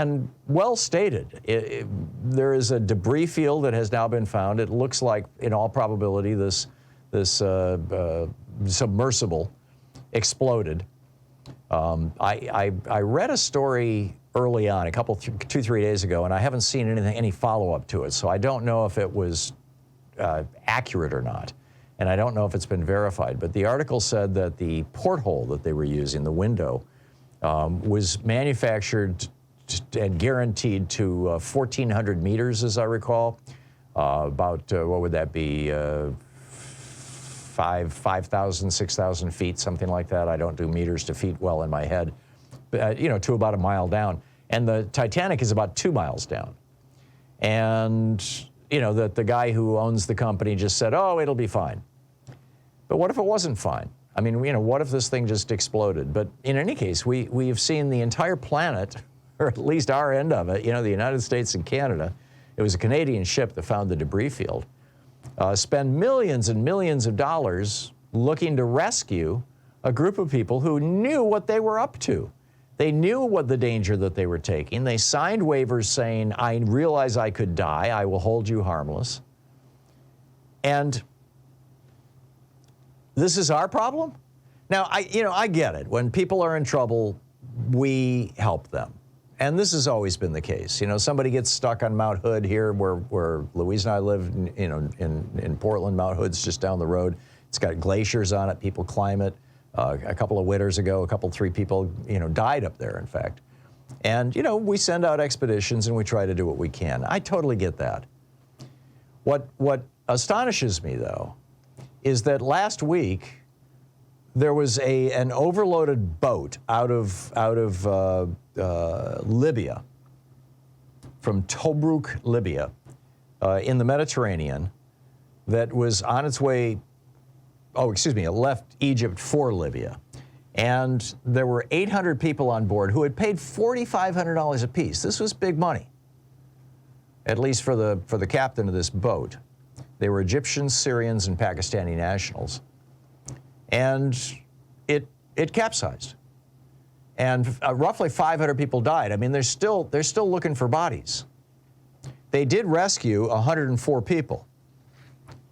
And well stated. There is a debris field that has now been found. It looks like, in all probability, this submersible exploded. I read a story early on, 2-3 days ago, and I haven't seen any follow-up to it, so I don't know if it was accurate or not, and I don't know if it's been verified. But the article said that the porthole that they were using, the window, was manufactured and guaranteed to 1,400 meters, as I recall. What would that be? 5,000, 6,000 feet, something like that. I don't do meters to feet well in my head, but, to about a mile down. And the Titanic is about 2 miles down. And, that the guy who owns the company just said, oh, it'll be fine. But what if it wasn't fine? I mean, what if this thing just exploded? But in any case, we've seen the entire planet, or at least our end of it, the United States and Canada. It was a Canadian ship that found the debris field. Spend millions and millions of dollars looking to rescue a group of people who knew what they were up to. They knew what the danger that they were taking. They signed waivers saying, I realize I could die. I will hold you harmless. And this is our problem? Now, I get it. When people are in trouble, we help them. And this has always been the case. Somebody gets stuck on Mount Hood here where Louise and I live, in Portland. Mount Hood's just down the road. It's got glaciers on it. People climb it. A couple of winters ago, 3 people, died up there, in fact. And, we send out expeditions and we try to do what we can. I totally get that. What astonishes me, though, is that last week there was an overloaded boat out of Libya, from Tobruk, Libya, in the Mediterranean, that was on its way, it left Egypt for Libya. And there were 800 people on board who had paid $4,500 apiece. This was big money, at least for the captain of this boat. They were Egyptians, Syrians, and Pakistani nationals. And it capsized. And roughly 500 people died. I mean, they're still looking for bodies. They did rescue 104 people.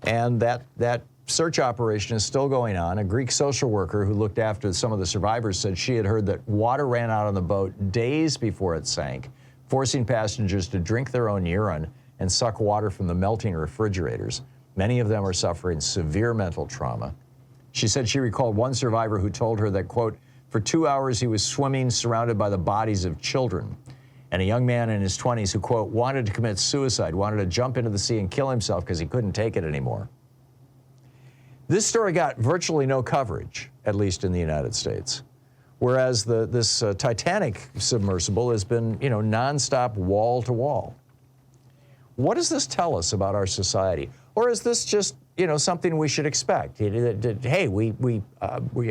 And that search operation is still going on. A Greek social worker who looked after some of the survivors said she had heard that water ran out on the boat days before it sank, forcing passengers to drink their own urine and suck water from the melting refrigerators. Many of them are suffering severe mental trauma. She said she recalled one survivor who told her that, quote, for 2 hours he was swimming surrounded by the bodies of children. And a young man in his 20s who, quote, wanted to commit suicide, wanted to jump into the sea and kill himself because he couldn't take it anymore. This story got virtually no coverage, at least in the United States. Whereas this Titanic submersible has been, nonstop wall to wall. What does this tell us about our society? Or is this just, something we should expect? Hey, we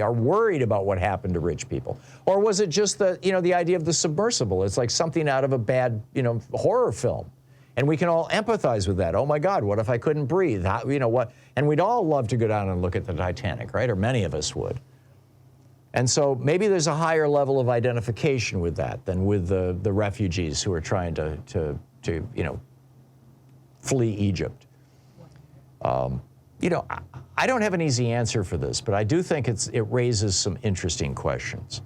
are worried about what happened to rich people. Or was it just the idea of the submersible? It's like something out of a bad, horror film. And we can all empathize with that. Oh my God, what if I couldn't breathe? What? And we'd all love to go down and look at the Titanic, right? Or many of us would. And so maybe there's a higher level of identification with that than with the refugees who are trying to flee Egypt. I don't have an easy answer for this, but I do think it raises some interesting questions.